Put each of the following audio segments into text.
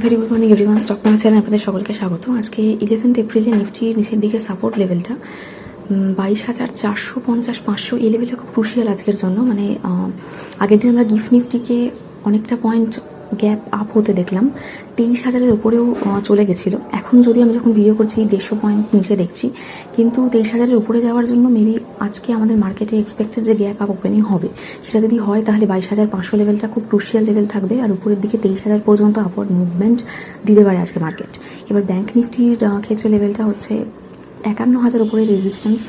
Very good morning everyone, stock market চ্যানেলে আপনাদের সকলকে স্বাগত। আজকে 11 এপ্রিলে নিফটির নিচের দিকে সাপোর্ট লেভেলটা 22,450-500 এই লেভেলটা খুব ক্রুশিয়াল আজকের জন্য। মানে আগের দিন আমরা গিফট নিফটিকে অনেকটা পয়েন্ট গ্যাপ আপ হতে দেখলাম, 23,000-এর উপরেও চলে গেছিলো। এখন যদি আমি যখন ভিডিও করছি 150 পয়েন্ট নিচে দেখছি, কিন্তু 23,000-এর উপরে যাওয়ার জন্য মেবি আজকে আমাদের মার্কেটে এক্সপেক্টেড যে গ্যাপ আপ ওপেনিং হবে, সেটা যদি হয় তাহলে 22,500 লেভেলটা খুব ক্রুশিয়াল লেভেল থাকবে, আর উপরের দিকে 23,000 পর্যন্ত আপওয়ার্ড মুভমেন্ট দিতে পারে আজকে মার্কেট। এবার ব্যাঙ্ক নিফটির ক্ষেত্রে লেভেলটা হচ্ছে 51,000 উপরে রেজিস্ট্যান্স,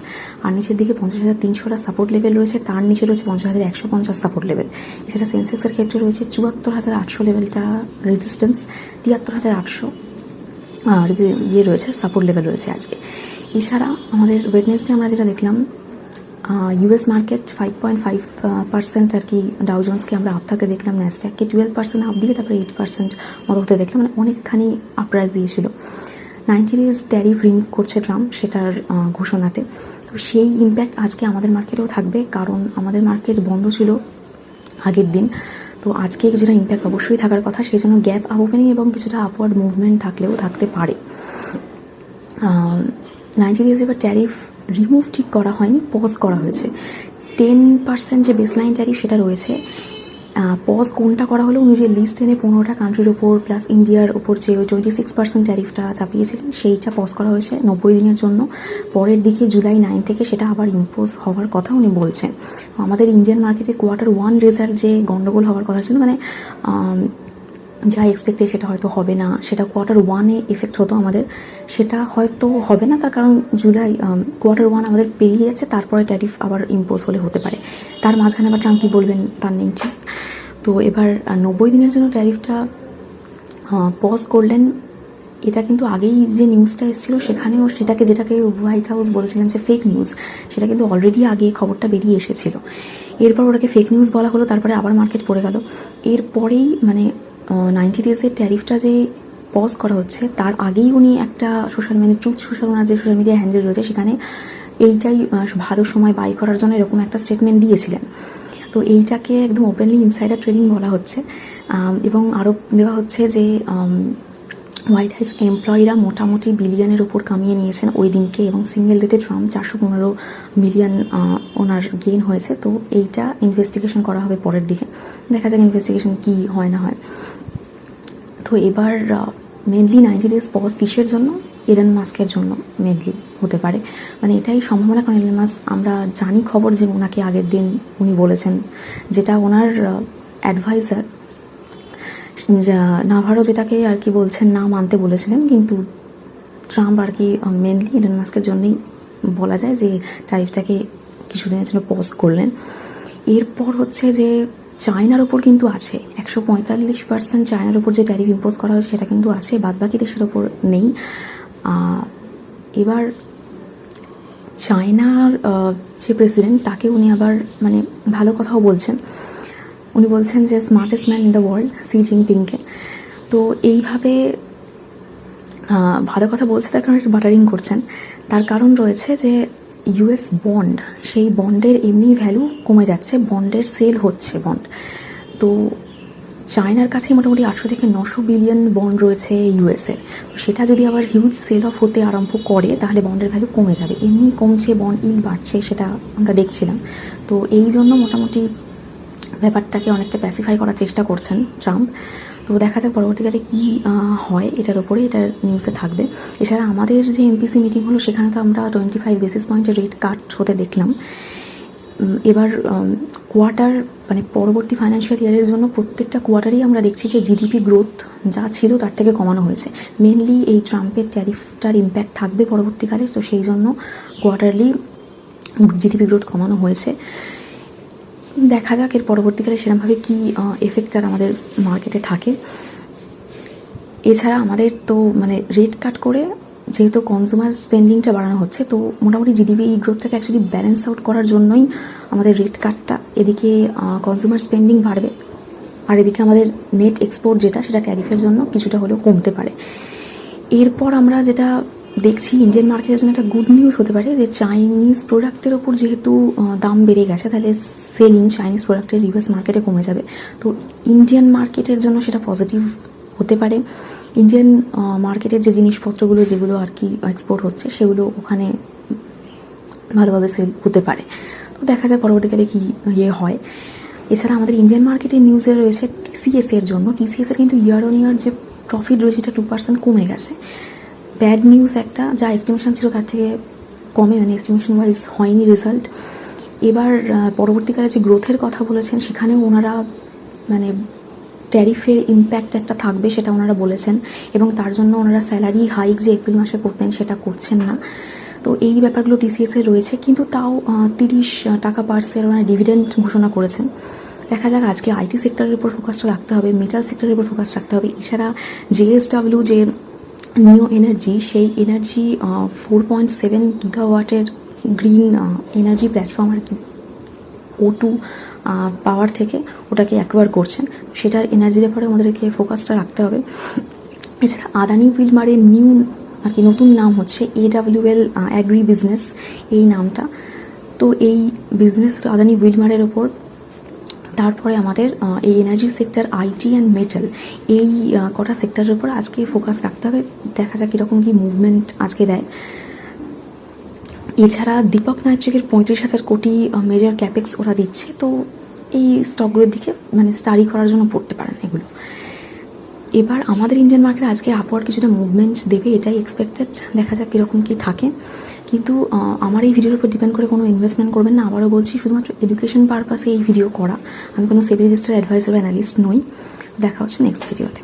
আর নিচের দিকে 50,300টা সাপোর্ট লেভেল রয়েছে, তার নিচে রয়েছে 50,150 সাপোর্ট লেভেল। এছাড়া সেন্সেক্সের ক্ষেত্রে রয়েছে 74,800 লেভেলটা রেজিস্ট্যান্স, 73,800 রয়েছে সাপোর্ট লেভেল রয়েছে আজকে। এছাড়া আমাদের ওয়েডনেসডে আমরা যেটা দেখলাম, ইউএস মার্কেট 5.5% আর কি ডাউ জোন্সকে আমরা আপ থাকতে দেখলাম, ন্যাসড্যাককে 12% আপ দিয়ে তারপরে 8% মতো হতে দেখলাম, মানে অনেকখানি আপরাইজ দিয়েছিল। 90 ডেজ ট্যারিফ রিমুভ করছে ট্রাম্প সেটার ঘোষণাতে, তো সেই ইম্প্যাক্ট আজকে আমাদের মার্কেটেও থাকবে, কারণ আমাদের মার্কেট বন্ধ ছিল আগের দিন। তো আজকে কিছুটা ইম্প্যাক্ট অবশ্যই থাকার কথা, সেই জন্য গ্যাপ আপ ওপেনিং এবং কিছুটা আপওয়ার্ড মুভমেন্ট থাকলেও থাকতে পারে। 90 ডেজ এবার ট্যারিফ রিমুভ ঠিক করা হয়নি, পজ করা হয়েছে। 10% যে বেসলাইন ট্যারিফ সেটা রয়েছে, পজ কোনটা করা হলো, উনি যে লিস্ট টেনে 15টা কান্ট্রির ওপর প্লাস ইন্ডিয়ার ওপর যে ওই 26% ট্যারিফটা চাপিয়েছিলেন সেইটা পজ করা হয়েছে 90 দিনের জন্য। পরের দিকে জুলাই 9 থেকে সেটা আবার ইম্পোজ হওয়ার কথা উনি বলছেন। আমাদের ইন্ডিয়ান মার্কেটে Q1 রেজাল্ট যে গন্ডগোল হওয়ার কথা ছিল, মানে যা এক্সপেক্টেড সেটা হয়তো হবে না, সেটা Q1-এ এফেক্ট হতো আমাদের, সেটা হয়তো হবে না, তার কারণ জুলাই Q1 আমাদের পেরিয়ে যাচ্ছে, তারপরে ট্যারিফ আবার ইম্পোজ হলে হতে পারে। তার মাঝখানে আবার ট্রাম্প কী বলবেন তার নেই ঠিক। তো এবার 90 দিনের জন্য ট্যারিফটা পজ করলেন। এটা কিন্তু আগেই যে নিউজটা এসেছিলো সেখানেও যেটাকে হোয়াইট হাউস বলেছিলেন যে ফেক নিউজ, সেটা কিন্তু অলরেডি আগে খবরটা বেরিয়ে এসেছিল। এরপর ওটাকে ফেক নিউজ বলা হলো, তারপরে আবার মার্কেট পড়ে গেল। এরপরেই মানে 90 ডেজের ট্যারিফটা যে পজ করা হচ্ছে তার আগেই উনি একটা ট্রুথ সোশ্যাল, ওনার যে সোশ্যাল মিডিয়া হ্যান্ডেল রয়েছে সেখানে এইটাই ভালো সময় বাই করার জন্য এরকম একটা স্টেটমেন্ট দিয়েছিলেন। তো এইটাকে একদম ওপেনলি ইনসাইডার ট্রেডিং বলা হচ্ছে, এবং আরও দেওয়া হচ্ছে যে হোয়াইট হাউস এমপ্লয়িরা মোটামুটি বিলিয়নের ওপর কামিয়ে নিয়েছেন ওই দিনকে, এবং সিঙ্গেল ডেতে ট্রাম্প 415 মিলিয়ন ওনার গেইন হয়েছে। তো এইটা ইনভেস্টিগেশন করা হবে পরের দিকে, দেখা যাক ইনভেস্টিগেশন কি হয় না হয়। তো এবার মেনলি 90 ডেজ পজ কিসের জন্য? ইলন মাস্কের জন্য মেনলি হতে পারে, মানে এটাই সম্ভাবনা। কারণ ইলন মাস্ক আমরা জানি খবর যে ওনাকে আগের দিন উনি বলেছেন, যেটা ওনার অ্যাডভাইজার নাভারো যেটাকে আর কি বলছেন না মানতে বলেছিলেন, কিন্তু ট্রাম্প আর কি মেনলি ইলন মাস্কের জন্যই বলা যায় যে ট্যারিফটাকে কিছুদিনের জন্য পজ করলেন। এরপর হচ্ছে যে চায়নার ওপর কিন্তু আছে 145% চায়নার ওপর যে ট্যারিফ ইম্পোজ করা হয়েছে সেটা কিন্তু আছে, বাদবাকি দেশের ওপর নেই। এবার চায়নার যে প্রেসিডেন্ট তাকে উনি আবার মানে ভালো কথাও বলছেন, উনি বলছেন যে smartest man in the world Xi জিনপিংকে। তো এইভাবে ভালো কথা বলছে, তার কারণ একটু বাটারিং করছেন। তার কারণ রয়েছে যে ইউএস বন্ড, সেই বন্ডের এমনি ভ্যালু কমে যাচ্ছে, বন্ডের সেল হচ্ছে বন্ড। তো চায়নার কাছে মোটামুটি 800 থেকে 900 বিলিয়ন বন্ড রয়েছে ইউএসের। তো সেটা যদি আবার হিউজ সেল অফ হতে আরম্ভ করে তাহলে বন্ডের ভ্যালু কমে যাবে, এমনি কমছে বন্ড ইল্ড বাড়ছে সেটা আমরা দেখছিলাম। তো এই জন্য মোটামুটি ব্যাপারটাকে অনেকটা প্যাসিফাই করার চেষ্টা করছেন ট্রাম্প। তো দেখা যাক পরবর্তীকালে কী হয়, এটার ওপরে এটার নিউজে থাকবে। এছাড়া আমাদের যে এমপিসি মিটিং হলো সেখানে তো আমরা 25 বেসিস পয়েন্টের রেট কাট হতে দেখলাম। এবার কোয়ার্টার মানে পরবর্তী ফাইন্যান্সিয়াল ইয়ারের জন্য প্রত্যেকটা কোয়ার্টারেই আমরা দেখছি যে জিডিপি গ্রোথ যা ছিল তার থেকে কমানো হয়েছে। মেনলি এই ট্রাম্পের ট্যারিফটার ইম্প্যাক্ট থাকবে পরবর্তীকালে, তো সেই জন্য কোয়ার্টারলি জিডিপি গ্রোথ কমানো হয়েছে। দেখা যাক এর পরবর্তীকালে সেরকমভাবে কী এফেক্টটা আমাদের মার্কেটে থাকে। এছাড়া আমাদের তো মানে রেট কাট করে যেহেতু কনজিউমার স্পেন্ডিংটা বাড়ানো হচ্ছে, তো মোটামুটি জিডিপি এই গ্রোথটাকে অ্যাকচুয়ালি ব্যালেন্স আউট করার জন্যই আমাদের রেট কাটটা। এদিকে কনজিউমার স্পেন্ডিং বাড়বে, আর এদিকে আমাদের নেট এক্সপোর্ট যেটা সেটা ট্যারিফের জন্য কিছুটা হলেও কমতে পারে। এরপর আমরা যেটা দেখছি ইন্ডিয়ান মার্কেটের জন্য একটা গুড নিউজ হতে পারে যে চাইনিজ প্রোডাক্টের ওপর যেহেতু দাম বেড়ে গেছে, তাহলে সেলিং চাইনিজ প্রোডাক্টের ইউএস মার্কেটে কমে যাবে। তো ইন্ডিয়ান মার্কেটের জন্য সেটা পজিটিভ হতে পারে ইন্ডিয়ান মার্কেটের যে জিনিসপত্রগুলো যেগুলো আর কি এক্সপোর্ট হচ্ছে সেগুলো ওখানে ভালোভাবে সেল হতে পারে। তো দেখা যায় পরবর্তীকালে কী হয়। এছাড়া আমাদের ইন্ডিয়ান মার্কেটের নিউজে রয়েছে টিসিএসের জন্য। টিসিএসের কিন্তু ইয়ার অন ইয়ার যে প্রফিট রয়েছে এটা 2% কমে গেছে। ব্যাড নিউজ একটা, যা এস্টিমেশন ছিল তার থেকে কমে, মানে এস্টিমেশন ওয়াইজ হয়নি রেজাল্ট। এবার পরবর্তীকালে যে গ্রোথের কথা বলেছেন সেখানেও ওনারা মানে ট্যারিফের ইম্প্যাক্ট একটা থাকবে সেটা ওনারা বলেছেন, এবং তার জন্য ওনারা স্যালারি হাইক যে এপ্রিল মাসে করতেন সেটা করছেন না। তো এই ব্যাপারগুলো টিসিএসে রয়েছে, কিন্তু তাও 30 টাকা পার শেয়ার ওনারা ডিভিডেন্ড ঘোষণা করেছেন। দেখা যাক, আজকে আইটি সেক্টরের উপর ফোকাসটা রাখতে হবে, মেটাল সেক্টরের উপর ফোকাস রাখতে হবে। এছাড়া জেএসডব্লিউ যে নিও এনার্জি, সেই এনার্জি 4.7 গিগাওয়াটের গ্রিন এনার্জি প্ল্যাটফর্ম আর কি O2 পাওয়ার থেকে ওটাকে অ্যাকোয়ার করছেন, সেটার এনার্জি ব্যাপারে আমাদেরকে ফোকাসটা রাখতে হবে। এছাড়া আদানি উইলমারের নিউ আর কি নতুন নাম হচ্ছে AWL অ্যাগ্রি বিজনেস, এই নামটা। তো এই বিজনেস আদানি উইলমারের ওপর, তারপরে আমাদের এই energy sector, IT and metal, এই কটা সেক্টরের উপর আজকে ফোকাস রাখতে হবে। দেখা যাক কীরকম কী মুভমেন্ট আজকে দেয়। এছাড়া দীপক নাইট্রিকের 35,000 কোটি মেজর ক্যাপেক্স ওরা দিচ্ছে, তো এই স্টকগুলোর দিকে মানে স্টাডি করার জন্য পড়তে পারেন এগুলো। এবার আমাদের ইন্ডিয়ান মার্কেটে আজকে আপওয়ার্ড কিছুটা মুভমেন্ট দেবে, এটাই এক্সপেক্টেড। দেখা যাক কীরকম কী থাকে। কিন্তু আমার এই ভিডিওর উপর ডিপেন্ড করে কোনো ইনভেস্টমেন্ট করবেন না। আবারও বলছি, শুধুমাত্র এডুকেশন পারপাসে এই ভিডিও করা। আমি কোনো সেবি রেজিস্টার্ড অ্যাডভাইজার বা অ্যানালিস্ট নই। দেখা হচ্ছে নেক্সট ভিডিওতে।